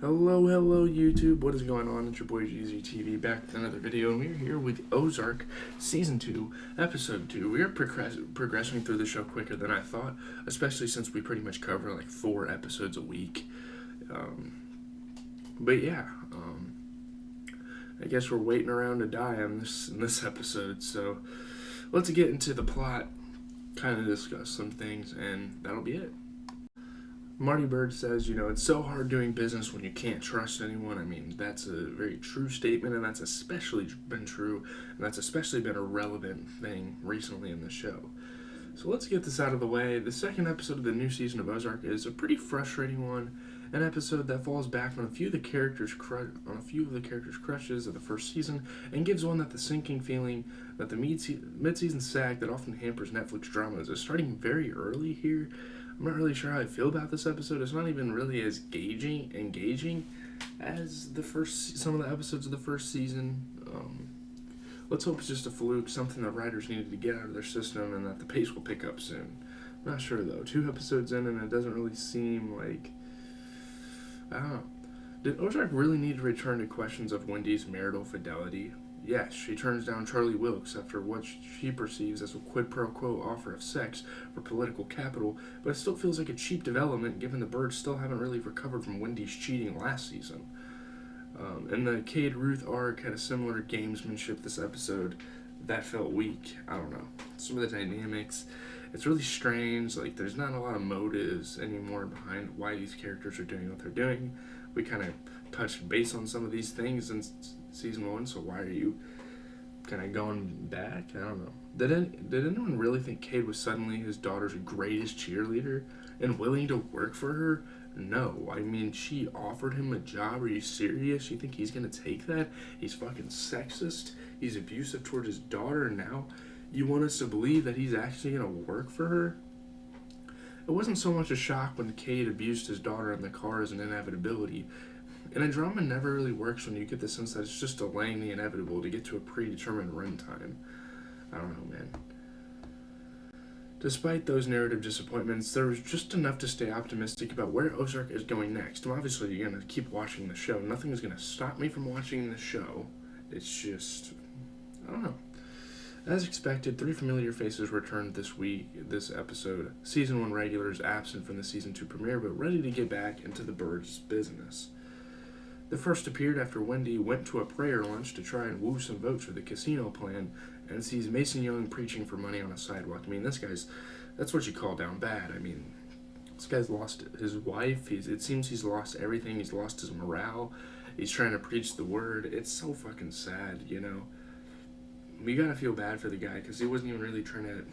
Hello YouTube, what is going on? It's your boy GZTV back with another video, and we're here with Ozark Season 2, Episode 2. We are progressing through the show quicker than I thought, especially since we pretty much cover like 4 episodes a week. But yeah, I guess we're waiting around to die in this episode, so let's get into the plot, kind of discuss some things, and that'll be it. Marty Byrde says, it's so hard doing business when you can't trust anyone. I mean, that's a very true statement, and that's especially been true, and that's especially been a relevant thing recently in the show. So let's get this out of the way. The second episode of the new season of Ozark is a pretty frustrating one, an episode that falls back on a few of the characters' crushes of the first season, and gives one that the sinking feeling that the mid-season sag that often hampers Netflix dramas is starting very early here. I'm not really sure how I feel about this episode. It's not even really as engaging as some of the episodes of the first season. Let's hope it's just a fluke, something that writers needed to get out of their system, and that the pace will pick up soon. I'm not sure though. 2 episodes in, and it doesn't really seem like, I don't know. Did Ozark really need to return to questions of Wendy's marital fidelity? Yes, she turns down Charlie Wilkes after what she perceives as a quid pro quo offer of sex for political capital, but it still feels like a cheap development given the Byrdes still haven't really recovered from Wendy's cheating last season. And the Cade Ruth arc had a similar gamesmanship this episode that felt weak. I don't know. Some of the dynamics, it's really strange. Like, there's not a lot of motives anymore behind why these characters are doing what they're doing. We kind of touched base on some of these things in season 1, so why are you kind of going back? I don't know. Did anyone really think Cade was suddenly his daughter's greatest cheerleader and willing to work for her? No. I mean, she offered him a job. Are you serious? You think he's going to take that? He's fucking sexist. He's abusive toward his daughter, and now you want us to believe that he's actually going to work for her? It wasn't so much a shock when Cade abused his daughter in the car as an inevitability. And a drama never really works when you get the sense that it's just delaying the inevitable to get to a predetermined runtime. I don't know, man. Despite those narrative disappointments, there was just enough to stay optimistic about where Ozark is going next. I'm obviously going to keep watching the show. Nothing is going to stop me from watching the show. It's just, I don't know. As expected, 3 familiar faces returned this episode. Season 1 regulars absent from the Season 2 premiere, but ready to get back into the Byrdes' business. The first appeared after Wendy went to a prayer lunch to try and woo some votes for the casino plan, and sees Mason Young preaching for money on a sidewalk. I mean, that's what you call down bad. I mean, this guy's lost his wife. It seems he's lost everything. He's lost his morale. He's trying to preach the word. It's so fucking sad, We gotta feel bad for the guy, because he wasn't even really trying to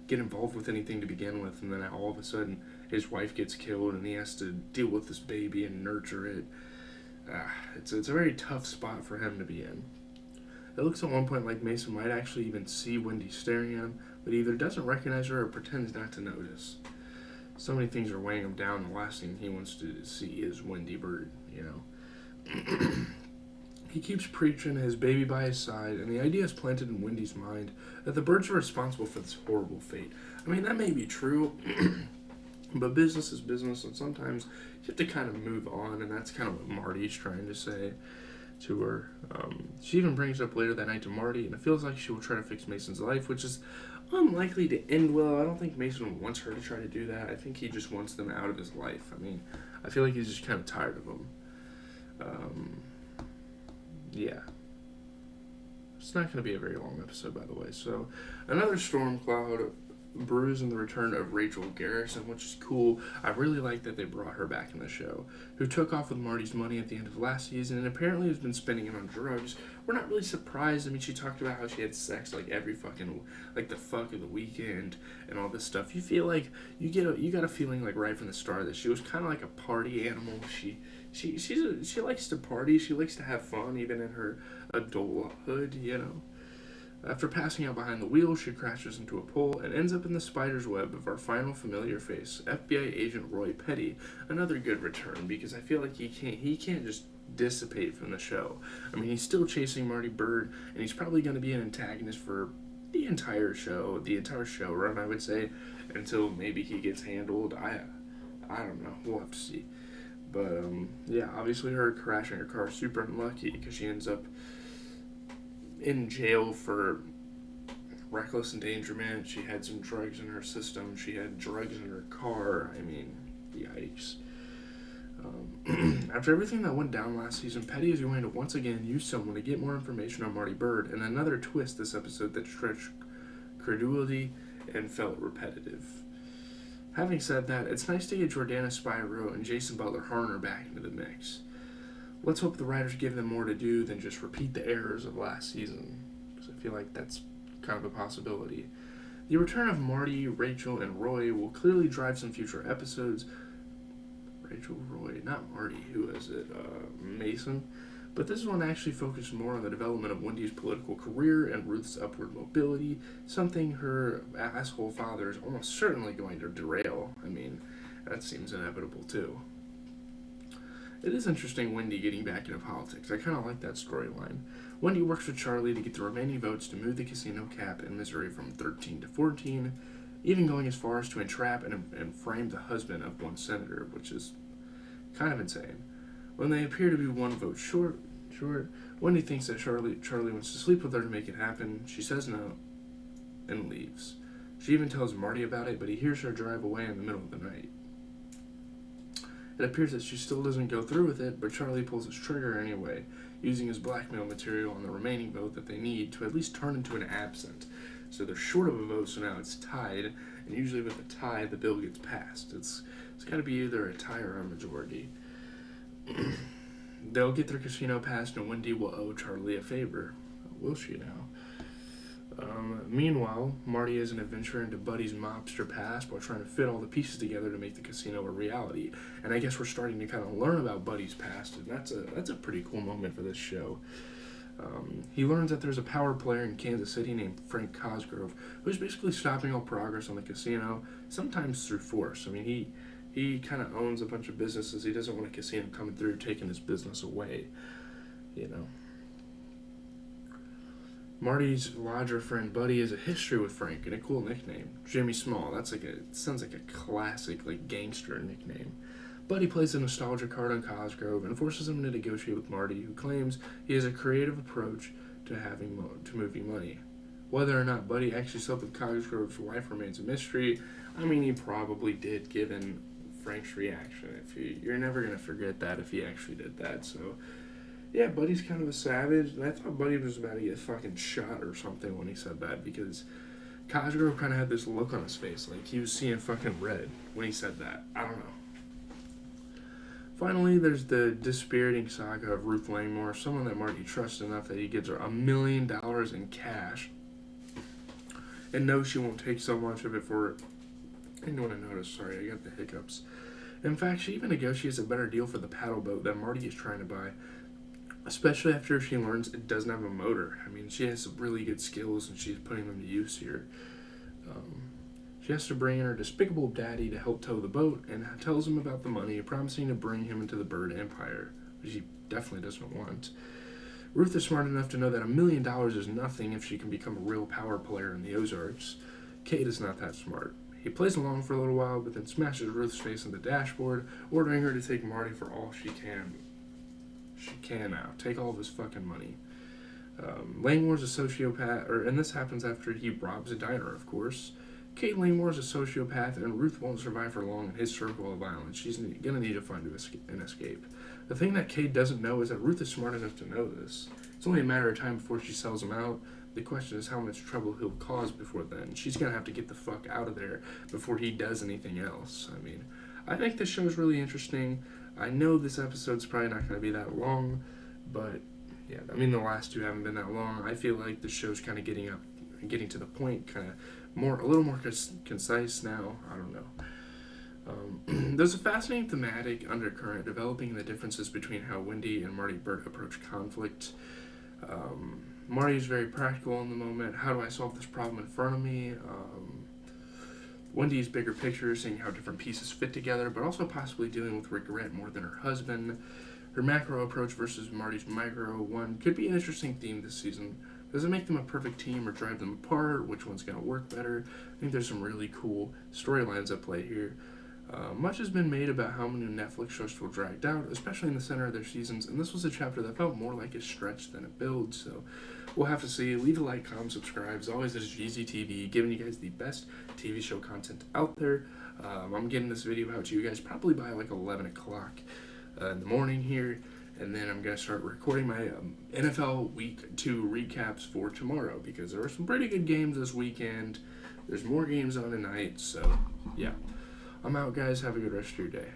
get involved with anything to begin with, and then all of a sudden his wife gets killed and he has to deal with this baby and nurture it. It's a very tough spot for him to be in. It looks at one point like Mason might actually even see Wendy staring at him, but either doesn't recognize her or pretends not to notice. So many things are weighing him down, the last thing he wants to see is Wendy Byrde, He keeps preaching, his baby by his side, and the idea is planted in Wendy's mind that the Byrdes are responsible for this horrible fate. I mean, that may be true, but business is business, and sometimes you have to kind of move on, and that's kind of what Marty's trying to say to her. She even brings it up later that night to Marty, and it feels like she will try to fix Mason's life, which is unlikely to end well. I don't think Mason wants her to try to do that. I think he just wants them out of his life. I mean, I feel like he's just kind of tired of them. Yeah. It's not going to be a very long episode, by the way. So, another storm cloud brews in the return of Rachel Garrison, which is cool. I really like that they brought her back in the show, who took off with Marty's money at the end of last season and apparently has been spending it on drugs. We're not really surprised. I mean, she talked about how she had sex like every fucking, like the fuck of the weekend and all this stuff. You feel like, you got a feeling like right from the start that she was kind of like a party animal. She likes to party. She likes to have fun even in her adulthood, After passing out behind the wheel, she crashes into a pole and ends up in the spider's web of our final familiar face, FBI agent Roy Petty. Another good return, because I feel like he can't just dissipate from the show. I mean, he's still chasing Marty Byrde, and he's probably going to be an antagonist for the entire show run, I would say, until maybe he gets handled. I don't know. We'll have to see. But, yeah, obviously her crashing her car is super unlucky because she ends up in jail for reckless endangerment. She had some drugs in her system. She had drugs in her car. I mean, yikes. After everything that went down last season, Petty is going to once again use someone to get more information on Marty Bird, and another twist this episode that stretched credulity and felt repetitive. Having said that, it's nice to get Jordana Spyro and Jason Butler Harner back into the mix. Let's hope the writers give them more to do than just repeat the errors of last season, because I feel like that's kind of a possibility. The return of Marty, Rachel, and Roy will clearly drive some future episodes. Rachel, Roy, not Marty, who is it? Mason. But this one actually focused more on the development of Wendy's political career and Ruth's upward mobility, something her asshole father is almost certainly going to derail. I mean, that seems inevitable too. It is interesting Wendy getting back into politics. I kind of like that storyline. Wendy works with Charlie to get the remaining votes to move the casino cap in Missouri from 13 to 14, even going as far as to entrap and frame the husband of one senator, which is kind of insane. When they appear to be one vote short, Wendy thinks that Charlie wants to sleep with her to make it happen. She says no and leaves. She even tells Marty about it, but he hears her drive away in the middle of the night. It appears that she still doesn't go through with it, but Charlie pulls his trigger anyway, using his blackmail material on the remaining vote that they need to at least turn into an absent. So they're short of a vote, so now it's tied, and usually with a tie, the bill gets passed. It's got to be either a tie or a majority. They'll get their casino passed, and Wendy will owe Charlie a favor. Will she now? Meanwhile, Marty has an adventure into Buddy's mobster past while trying to fit all the pieces together to make the casino a reality. And I guess we're starting to kind of learn about Buddy's past, and that's a pretty cool moment for this show. He learns that there's a power player in Kansas City named Frank Cosgrove who's basically stopping all progress on the casino, sometimes through force. I mean, he kind of owns a bunch of businesses. He doesn't want a casino coming through taking his business away, you know. Marty's lodger friend Buddy has a history with Frank and a cool nickname, Jimmy Small. Sounds like a classic gangster nickname. Buddy plays a nostalgia card on Cosgrove and forces him to negotiate with Marty, who claims he has a creative approach to moving money. Whether or not Buddy actually slept with Cosgrove's wife remains a mystery. I mean, he probably did, given Frank's reaction. You're never gonna forget that if he actually did that. So, yeah, Buddy's kind of a savage, and I thought Buddy was about to get fucking shot or something when he said that, because Cosgrove kind of had this look on his face, like he was seeing fucking red when he said that. I don't know. Finally, there's the dispiriting saga of Ruth Langmore, someone that Marty trusts enough that he gives her $1 million in cash, and knows she won't take so much of it for it. I didn't want to notice, sorry, I got the hiccups. In fact, she even negotiates a better deal for the paddle boat that Marty is trying to buy, especially after she learns it doesn't have a motor. I mean, she has some really good skills, and she's putting them to use here. She has to bring in her despicable daddy to help tow the boat, and tells him about the money, promising to bring him into the Bird Empire, which he definitely doesn't want. Ruth is smart enough to know that $1 million is nothing if she can become a real power player in the Ozarks. Kate is not that smart. He plays along for a little while, but then smashes Ruth's face on the dashboard, ordering her to take Marty for all she can. She can now. Take all of his fucking money. Langmore's a sociopath, and this happens after he robs a diner, of course. Kate Langmore's a sociopath, and Ruth won't survive for long in his circle of violence. She's gonna need to find an escape. The thing that Kate doesn't know is that Ruth is smart enough to know this. It's only a matter of time before she sells him out. The question is how much trouble he'll cause before then. She's gonna have to get the fuck out of there before he does anything else. I mean, I think this show's really interesting. I know this episode's probably not gonna be that long, but yeah, I mean the last two haven't been that long. I feel like the show's kind of getting to the point, kind of a little more concise now. I don't know. There's a fascinating thematic undercurrent developing in the differences between how Wendy and Marty Burt approach conflict. Marty's very practical in the moment. How do I solve this problem in front of me? Wendy's bigger picture, seeing how different pieces fit together, but also possibly dealing with regret more than her husband. Her macro approach versus Marty's micro one could be an interesting theme this season. Does it make them a perfect team or drive them apart? Which one's going to work better? I think there's some really cool storylines at play here. Much has been made about how many Netflix shows feel dragged out, especially in the center of their seasons, and this was a chapter that felt more like a stretch than a build, so we'll have to see. Leave a like, comment, subscribe. As always, this is GZTV, giving you guys the best TV show content out there. I'm getting this video out to you guys probably by like 11 o'clock in the morning here, and then I'm going to start recording my NFL Week 2 recaps for tomorrow, because there were some pretty good games this weekend. There's more games on tonight, so yeah. I'm out, guys. Have a good rest of your day.